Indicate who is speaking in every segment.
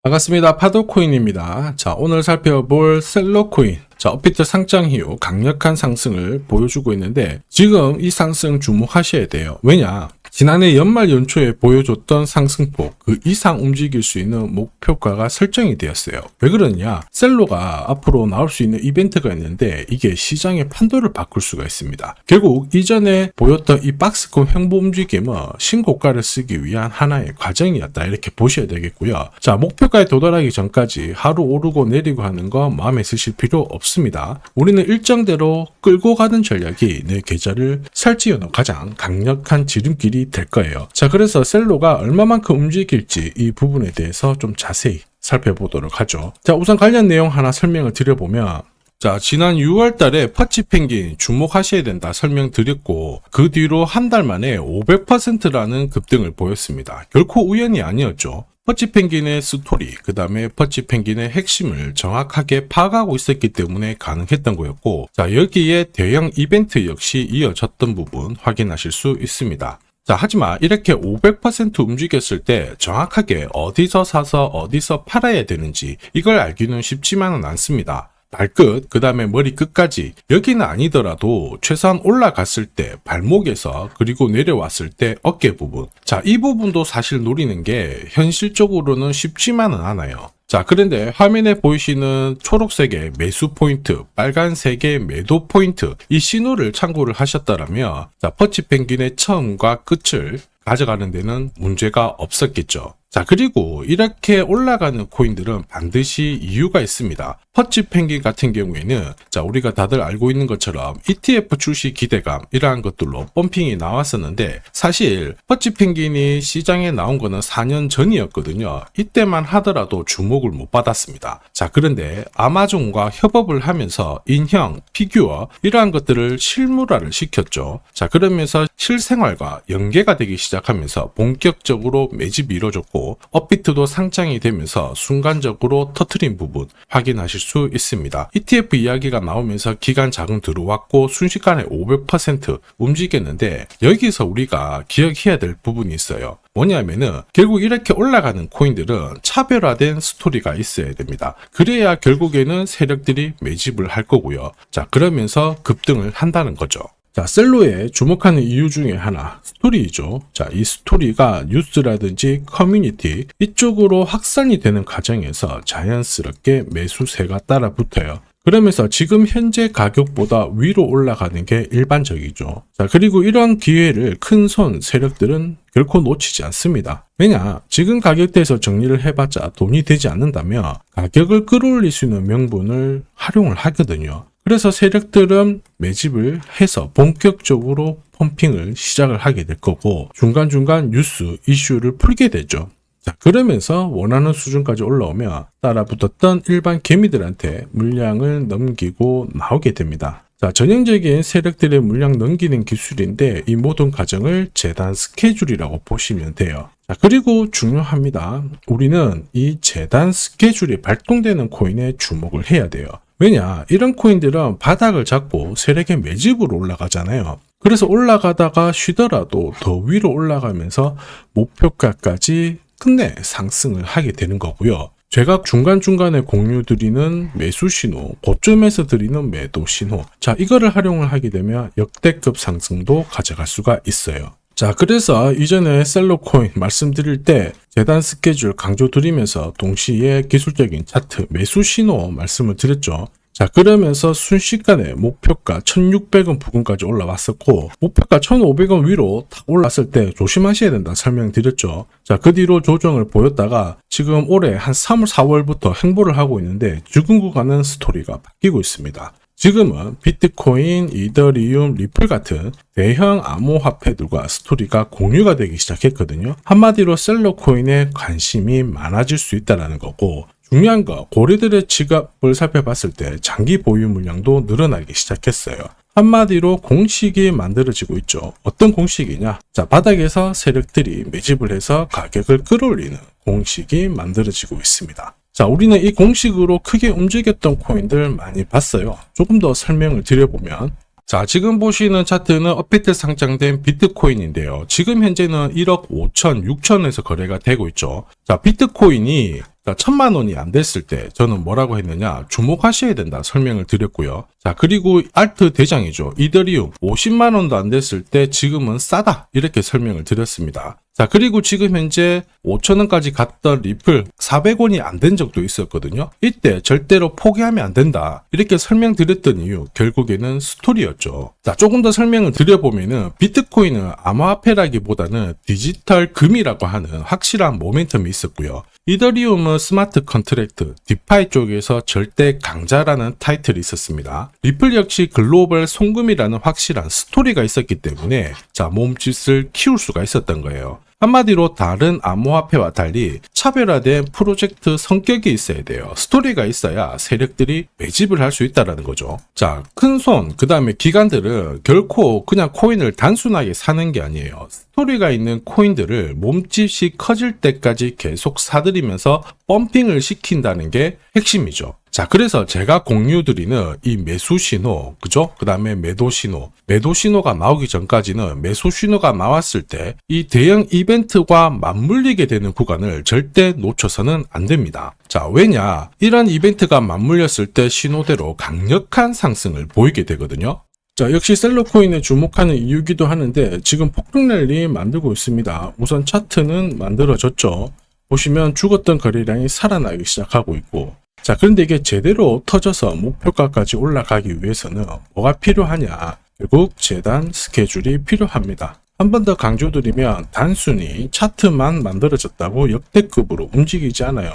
Speaker 1: 반갑습니다. 파도코인입니다. 자, 오늘 살펴볼 셀러코인. 자, 업비트 상장 이후 강력한 상승을 보여주고 있는데 지금 이 상승 주목하셔야 돼요. 왜냐? 지난해 연말 연초에 보여줬던 상승폭 그 이상 움직일 수 있는 목표가가 설정이 되었어요. 왜 그러냐? 셀러가 앞으로 나올 수 있는 이벤트가 있는데 이게 시장의 판도를 바꿀 수가 있습니다. 결국 이전에 보였던 이 박스권 횡보 움직임은 신고가를 쓰기 위한 하나의 과정이었다. 이렇게 보셔야 되겠고요. 자, 목표가에 도달하기 전까지 하루 오르고 내리고 하는 거 마음에 쓰실 필요 없습니다. 우리는 일정대로 끌고 가는 전략이 내 계좌를 설치해놓은 가장 강력한 지름길이 될 거예요. 자, 그래서 셀러가 얼마만큼 움직일지 이 부분에 대해서 좀 자세히 살펴보도록 하죠. 자, 우선 관련 내용 하나 설명을 드려보면, 자, 지난 6월 달에 퍼치 펭귄 주목하셔야 된다 설명드렸고, 그 뒤로 한 달 만에 500%라는 급등을 보였습니다. 결코 우연이 아니었죠. 퍼치 펭귄의 스토리, 그 다음에 퍼치 펭귄의 핵심을 정확하게 파악하고 있었기 때문에 가능했던 거였고, 자, 여기에 대형 이벤트 역시 이어졌던 부분 확인하실 수 있습니다. 자, 하지만 이렇게 500% 움직였을 때 정확하게 어디서 사서 어디서 팔아야 되는지 이걸 알기는 쉽지만은 않습니다. 발끝, 그 다음에 머리 끝까지, 여기는 아니더라도 최소한 올라갔을 때 발목에서 그리고 내려왔을 때 어깨 부분, 자, 이 부분도 사실 노리는 게 현실적으로는 쉽지만은 않아요. 자, 그런데 화면에 보이시는 초록색의 매수 포인트, 빨간색의 매도 포인트, 이 신호를 참고를 하셨다면, 자, 퍼치 펭귄의 처음과 끝을 가져가는 데는 문제가 없었겠죠. 자, 그리고 이렇게 올라가는 코인들은 반드시 이유가 있습니다. 퍼치 펭귄 같은 경우에는, 자, 우리가 다들 알고 있는 것처럼 ETF 출시 기대감 이러한 것들로 펌핑이 나왔었는데, 사실 퍼치 펭귄이 시장에 나온 거는 4년 전이었거든요. 이때만 하더라도 주목을 못 받았습니다. 자, 그런데 아마존과 협업을 하면서 인형, 피규어 이러한 것들을 실물화를 시켰죠. 자, 그러면서 실생활과 연계가 되기 시작하면서 본격적으로 매집이 이루어졌고, 업비트도 상장이 되면서 순간적으로 터트린 부분 확인하실 수 있습니다. ETF 이야기가 나오면서 기간 자금 들어왔고 순식간에 500% 움직였는데, 여기서 우리가 기억해야 될 부분이 있어요. 뭐냐면은 결국 이렇게 올라가는 코인들은 차별화된 스토리가 있어야 됩니다. 그래야 결국에는 세력들이 매집을 할 거고요. 자, 그러면서 급등을 한다는 거죠. 자, 셀러에 주목하는 이유 중에 하나, 스토리이죠. 자, 이 스토리가 뉴스라든지 커뮤니티 이쪽으로 확산이 되는 과정에서 자연스럽게 매수세가 따라 붙어요. 그러면서 지금 현재 가격보다 위로 올라가는 게 일반적이죠. 자, 그리고 이런 기회를 큰 손 세력들은 결코 놓치지 않습니다. 왜냐? 지금 가격대에서 정리를 해봤자 돈이 되지 않는다면 가격을 끌어올릴 수 있는 명분을 활용을 하거든요. 그래서 세력들은 매집을 해서 본격적으로 펌핑을 시작을 하게 될 거고, 중간중간 뉴스, 이슈를 풀게 되죠. 자, 그러면서 원하는 수준까지 올라오면 따라붙었던 일반 개미들한테 물량을 넘기고 나오게 됩니다. 자, 전형적인 세력들의 물량 넘기는 기술인데 이 모든 과정을 재단 스케줄이라고 보시면 돼요. 자, 그리고 중요합니다. 우리는 이 재단 스케줄이 발동되는 코인에 주목을 해야 돼요. 왜냐? 이런 코인들은 바닥을 잡고 세력의 매집으로 올라가잖아요. 그래서 올라가다가 쉬더라도 더 위로 올라가면서 목표가까지 끝내 상승을 하게 되는 거고요. 제가 중간중간에 공유 드리는 매수 신호, 고점에서 드리는 매도 신호, 자, 이거를 활용을 하게 되면 역대급 상승도 가져갈 수가 있어요. 자, 그래서 이전에 셀러코인 말씀드릴 때 재단 스케줄 강조드리면서 동시에 기술적인 차트 매수 신호 말씀을 드렸죠. 자, 그러면서 순식간에 목표가 1600원 부근까지 올라왔었고, 목표가 1500원 위로 탁 올랐을 때 조심하셔야 된다 설명드렸죠. 자, 그 뒤로 조정을 보였다가 지금 올해 한 3월, 4월부터 행보를 하고 있는데 죽은 구간은 스토리가 바뀌고 있습니다. 지금은 비트코인, 이더리움, 리플 같은 대형 암호화폐들과 스토리가 공유가 되기 시작했거든요. 한마디로 셀러코인에 관심이 많아질 수 있다는 거고, 중요한 거, 고래들의 지갑을 살펴봤을 때 장기 보유 물량도 늘어나기 시작했어요. 한마디로 공식이 만들어지고 있죠. 어떤 공식이냐? 자, 바닥에서 세력들이 매집을 해서 가격을 끌어올리는 공식이 만들어지고 있습니다. 자, 우리는 이 공식으로 크게 움직였던 코인들 많이 봤어요. 조금 더 설명을 드려보면, 자, 지금 보시는 차트는 업비트 상장된 비트코인인데요. 지금 현재는 1억 5천, 6천에서 거래가 되고 있죠. 자, 비트코인이 자, 1000만 원이 안 됐을 때 저는 뭐라고 했느냐, 주목하셔야 된다 설명을 드렸고요. 자, 그리고 알트 대장이죠. 이더리움 50만 원도 안 됐을 때 지금은 싸다 이렇게 설명을 드렸습니다. 자, 그리고 지금 현재 5,000원까지 갔던 리플 400원이 안 된 적도 있었거든요. 이때 절대로 포기하면 안 된다 이렇게 설명드렸던 이유, 결국에는 스토리였죠. 자, 조금 더 설명을 드려보면은 비트코인은 암호화폐라기보다는 디지털 금이라고 하는 확실한 모멘텀이 있었고요. 이더리움은 스마트 컨트랙트, 디파이 쪽에서 절대 강자라는 타이틀이 있었습니다. 리플 역시 글로벌 송금이라는 확실한 스토리가 있었기 때문에 자, 몸짓을 키울 수가 있었던 거예요. 한마디로 다른 암호화폐와 달리 차별화된 프로젝트 성격이 있어야 돼요. 스토리가 있어야 세력들이 매집을 할 수 있다는 거죠. 자, 큰손, 그 다음에 기관들은 결코 그냥 코인을 단순하게 사는 게 아니에요. 스토리가 있는 코인들을 몸집이 커질 때까지 계속 사들이면서 펌핑을 시킨다는 게 핵심이죠. 자, 그래서 제가 공유드리는 이 매수 신호, 그죠? 그 다음에 매도 신호가 나오기 전까지는 매수 신호가 나왔을 때 이 대형 이벤트와 맞물리게 되는 구간을 절대 놓쳐서는 안 됩니다. 자, 왜냐? 이런 이벤트가 맞물렸을 때 신호대로 강력한 상승을 보이게 되거든요. 자, 역시 셀러코인에 주목하는 이유기도 하는데 지금 폭등랠리 만들고 있습니다. 우선 차트는 만들어졌죠. 보시면 죽었던 거래량이 살아나기 시작하고 있고, 자, 그런데 이게 제대로 터져서 목표가까지 올라가기 위해서는 뭐가 필요하냐? 결국 재단 스케줄이 필요합니다. 한 번 더 강조드리면 단순히 차트만 만들어졌다고 역대급으로 움직이지 않아요.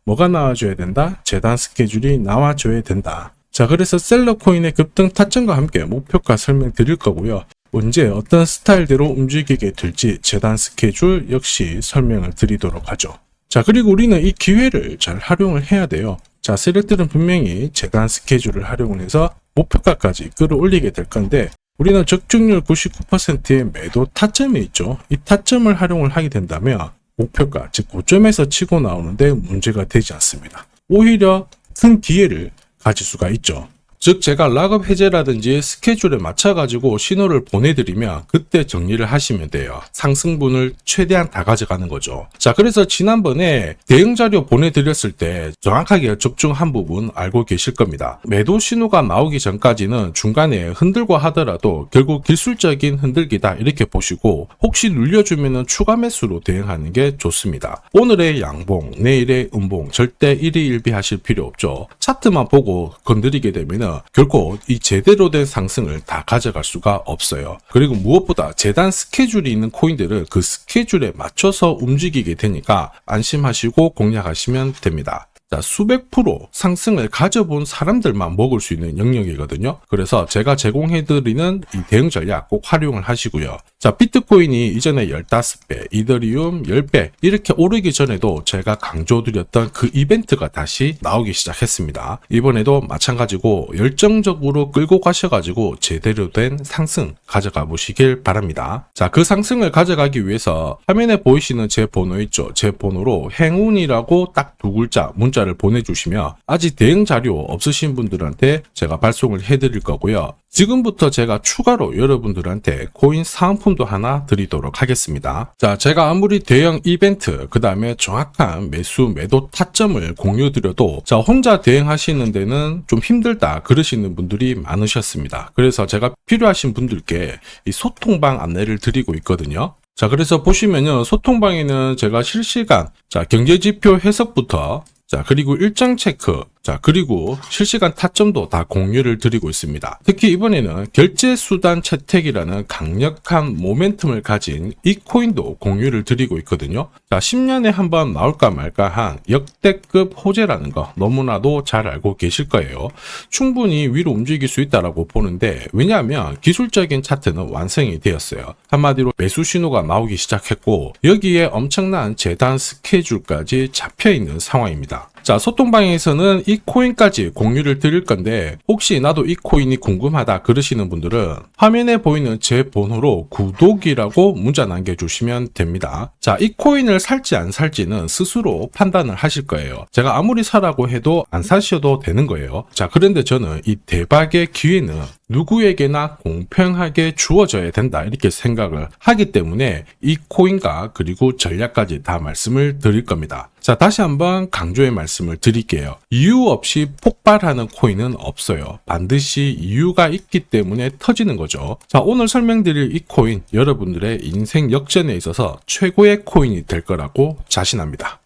Speaker 1: 뭐가 나와줘야 된다? 재단 스케줄이 나와줘야 된다. 자, 그래서 셀러코인의 급등 타점과 함께 목표가 설명드릴 거고요. 언제 어떤 스타일대로 움직이게 될지 재단 스케줄 역시 설명을 드리도록 하죠. 자, 그리고 우리는 이 기회를 잘 활용을 해야 돼요. 자, 세력들은 분명히 재단 스케줄을 활용을 해서 목표가까지 끌어올리게 될 건데 우리는 적중률 99%의 매도 타점이 있죠. 이 타점을 활용을 하게 된다면 목표가, 즉 고점에서 치고 나오는데 문제가 되지 않습니다. 오히려 큰 기회를 가질 수가 있죠. 즉 제가 락업 해제라든지 스케줄에 맞춰가지고 신호를 보내드리면 그때 정리를 하시면 돼요. 상승분을 최대한 다 가져가는 거죠. 자, 그래서 지난번에 대응 자료 보내드렸을 때 정확하게 적중한 부분 알고 계실 겁니다. 매도 신호가 나오기 전까지는 중간에 흔들고 하더라도 결국 기술적인 흔들기다 이렇게 보시고 혹시 눌려주면 추가 매수로 대응하는 게 좋습니다. 오늘의 양봉, 내일의 음봉 절대 일희일비하실 필요 없죠. 차트만 보고 건드리게 되면 결코 이 제대로 된 상승을 다 가져갈 수가 없어요. 그리고 무엇보다 재단 스케줄이 있는 코인들은 그 스케줄에 맞춰서 움직이게 되니까 안심하시고 공략하시면 됩니다. 자, 수백 프로 상승을 가져본 사람들만 먹을 수 있는 영역이거든요. 그래서 제가 제공해드리는 이 대응 전략 꼭 활용을 하시고요. 자, 비트코인이 이전에 15배, 이더리움 10배 이렇게 오르기 전에도 제가 강조드렸던 그 이벤트가 다시 나오기 시작했습니다. 이번에도 마찬가지고 열정적으로 끌고 가셔가지고 제대로 된 상승 가져가 보시길 바랍니다. 자, 그 상승을 가져가기 위해서 화면에 보이시는 제 번호 있죠. 제 번호로 행운이라고 딱 두 글자 문자를 보내주시면 아직 대응 자료 없으신 분들한테 제가 발송을 해드릴 거고요. 지금부터 제가 추가로 여러분들한테 코인 사은품도 하나 드리도록 하겠습니다. 자, 제가 아무리 대형 이벤트, 그 다음에 정확한 매수, 매도 타점을 공유드려도 자, 혼자 대응하시는 데는 좀 힘들다 그러시는 분들이 많으셨습니다. 그래서 제가 필요하신 분들께 이 소통방 안내를 드리고 있거든요. 자, 그래서 보시면요, 소통방에는 제가 실시간 경제지표 해석부터 그리고 일정 체크, 그리고 실시간 타점도 다 공유를 드리고 있습니다. 특히 이번에는 결제수단 채택이라는 강력한 모멘텀을 가진 이 코인도 공유를 드리고 있거든요. 10년에 한번 나올까 말까 한 역대급 호재라는 거 너무나도 잘 알고 계실 거예요. 충분히 위로 움직일 수 있다고 보는데 왜냐하면 기술적인 차트는 완성이 되었어요. 한마디로 매수 신호가 나오기 시작했고 여기에 엄청난 재단 스케줄까지 잡혀있는 상황입니다. 자, 소통방에서는 이 코인까지 공유를 드릴 건데 혹시 나도 이 코인이 궁금하다 그러시는 분들은 화면에 보이는 제 번호로 구독이라고 문자 남겨주시면 됩니다. 자, 이 코인을 살지 안 살지는 스스로 판단을 하실 거예요. 제가 아무리 사라고 해도 안 사셔도 되는 거예요. 자, 그런데 저는 이 대박의 기회는 누구에게나 공평하게 주어져야 된다 이렇게 생각을 하기 때문에 이 코인과 그리고 전략까지 다 말씀을 드릴 겁니다. 자, 다시 한번 강조의 말씀을 드릴게요. 이유 없이 폭발하는 코인은 없어요. 반드시 이유가 있기 때문에 터지는 거죠. 자, 오늘 설명드릴 이 코인, 여러분들의 인생 역전에 있어서 최고의 코인이 될 거라고 자신합니다.